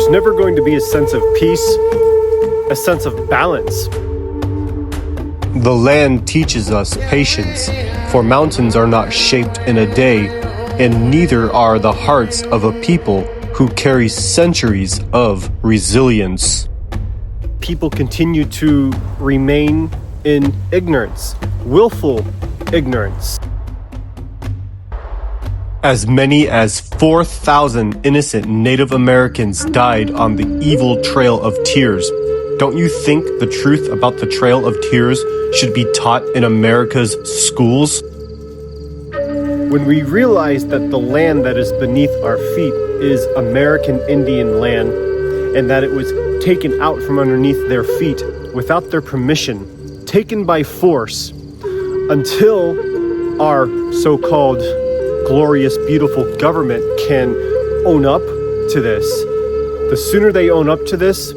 there's never going to be a sense of peace, a sense of balance. The land teaches us patience, for mountains are not shaped in a day, and neither are the hearts of a people who carry centuries of resilience. People continue to remain in ignorance, willful ignorance. As many as 4,000 innocent Native Americans died on the evil Trail of Tears. Don't you think the truth about the Trail of Tears should be taught in America's schools? When we realize that the land that is beneath our feet is American Indian land, and that it was taken out from underneath their feet without their permission, taken by force, until our so-called glorious, beautiful government can own up to this. The sooner they own up to this,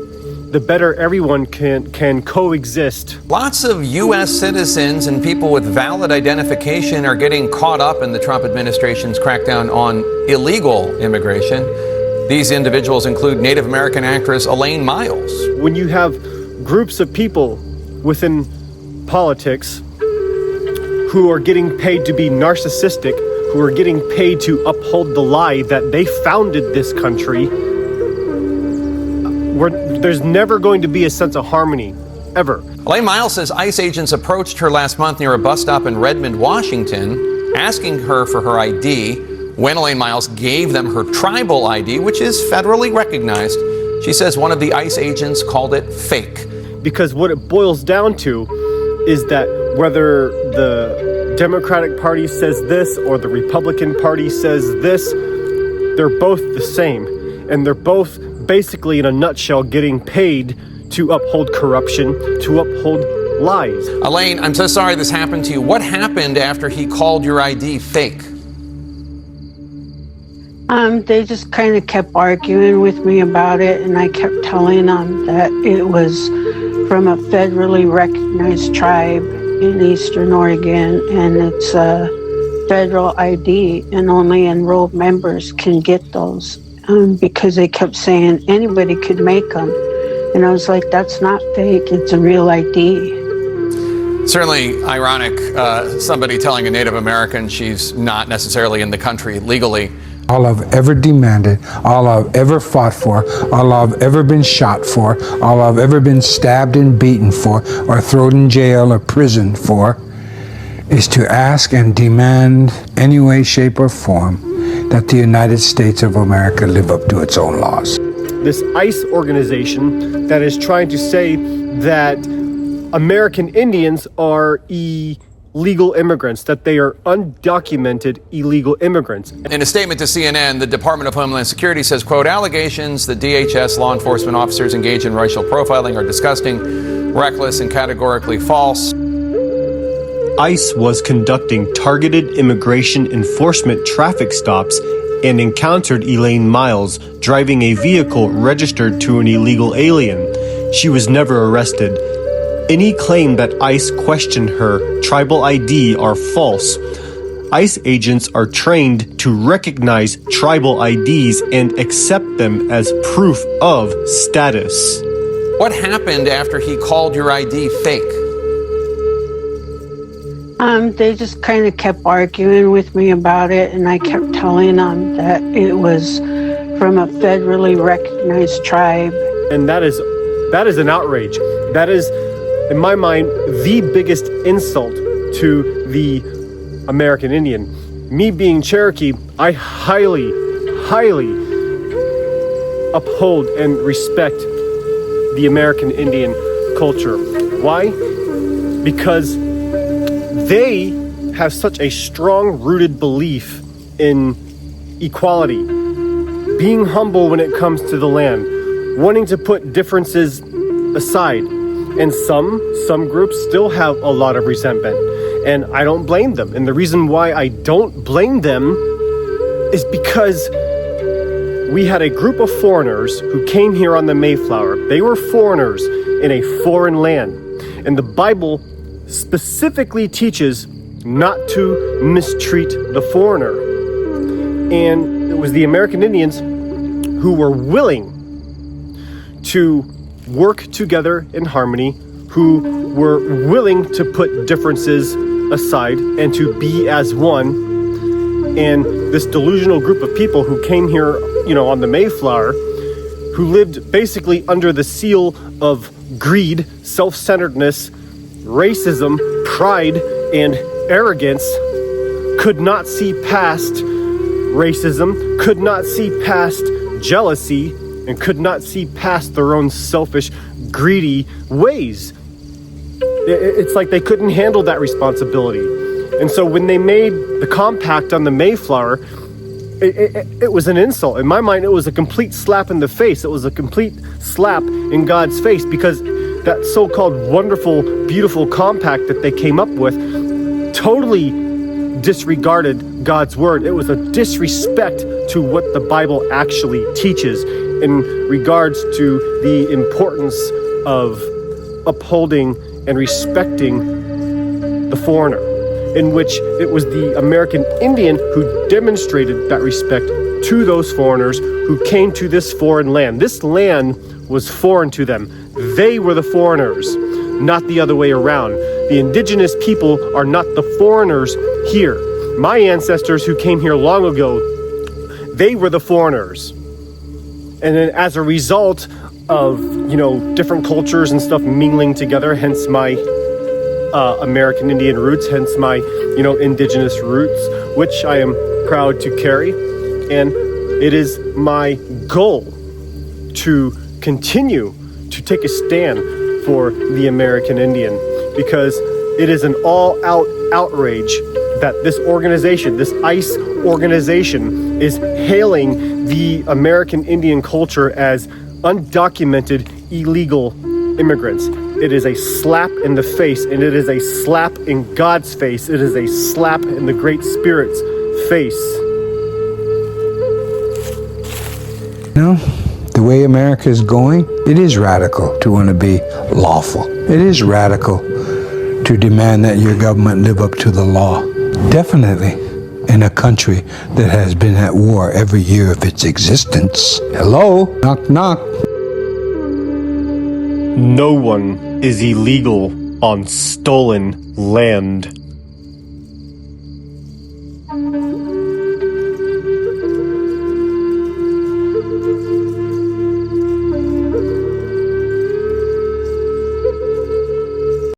the better everyone can coexist. Lots of U.S. citizens and people with valid identification are getting caught up in the Trump administration's crackdown on illegal immigration. These individuals include Native American actress Elaine Miles. When you have groups of people within politics who are getting paid to be narcissistic, who are getting paid to uphold the lie that they founded this country, there's never going to be a sense of harmony, ever. Elaine Miles says ICE agents approached her last month near a bus stop in Redmond, Washington, asking her for her ID. When Elaine Miles gave them her tribal ID, which is federally recognized, she says one of the ICE agents called it fake. Because what it boils down to is that whether the Democratic Party says this or the Republican Party says this, they're both the same. And they're both basically, in a nutshell, getting paid to uphold corruption, to uphold lies. Elaine, I'm so sorry this happened to you. What happened after he called your ID fake? They just kind of kept arguing with me about it, and I kept telling them that it was from a federally recognized tribe in Eastern Oregon, and it's a federal ID, and only enrolled members can get those. Because they kept saying anybody could make them. And I was like, that's not fake, it's a real ID. Certainly ironic, somebody telling a Native American she's not necessarily in the country legally. All I've ever demanded, all I've ever fought for, all I've ever been shot for, all I've ever been stabbed and beaten for, or thrown in jail or prison for, is to ask and demand any way, shape, or form that the United States of America live up to its own laws. This ICE organization that is trying to say that American Indians are illegal immigrants, that they are undocumented illegal immigrants. In a statement to CNN, the Department of Homeland Security says, quote, allegations that DHS law enforcement officers engage in racial profiling are disgusting, reckless, and categorically false. ICE was conducting targeted immigration enforcement traffic stops and encountered Elaine Miles driving a vehicle registered to an illegal alien. She was never arrested. Any claim that ICE questioned her tribal ID are false. ICE agents are trained to recognize tribal IDs and accept them as proof of status. What happened after he called your ID fake? They just kind of kept arguing with me about it, and I kept telling them that it was from a federally recognized tribe. And that is an outrage. That is, in my mind, the biggest insult to the American Indian. Me being Cherokee, I highly uphold and respect the American Indian culture. Why? Because they have such a strong-rooted belief in equality, being humble when it comes to the land, wanting to put differences aside. And some groups still have a lot of resentment, and I don't blame them. And the reason why I don't blame them is because we had a group of foreigners who came here on the Mayflower. They were foreigners in a foreign land, and the Bible specifically teaches not to mistreat the foreigner. And it was the American Indians who were willing to work together in harmony, who were willing to put differences aside and to be as one. And this delusional group of people who came here, on the Mayflower, who lived basically under the seal of greed, self-centeredness, racism, pride, and arrogance, could not see past racism, could not see past jealousy, and could not see past their own selfish, greedy ways. It's like they couldn't handle that responsibility. And so when they made the compact on the Mayflower, it was an insult. In my mind, it was a complete slap in the face. It was a complete slap in God's face, because that so-called wonderful, beautiful compact that they came up with totally disregarded God's word. It was a disrespect to what the Bible actually teaches in regards to the importance of upholding and respecting the foreigner, in which it was the American Indian who demonstrated that respect to those foreigners who came to this foreign land. This land was foreign to them. They were the foreigners, not the other way around. The indigenous people are not the foreigners here. My ancestors who came here long ago, they were the foreigners. And then as a result of, different cultures and stuff mingling together, hence my American Indian roots, hence my, indigenous roots, which I am proud to carry. And it is my goal to continue to take a stand for the American Indian, because it is an all-out outrage that this organization, this ICE organization, is hailing the American Indian culture as undocumented illegal immigrants. It is a slap in the face, and it is a slap in God's face. It is a slap in the Great Spirit's face. The way America is going, it is radical to want to be lawful. It is radical to demand that your government live up to the law. Definitely in a country that has been at war every year of its existence. Hello? Knock, knock. No one is illegal on stolen land.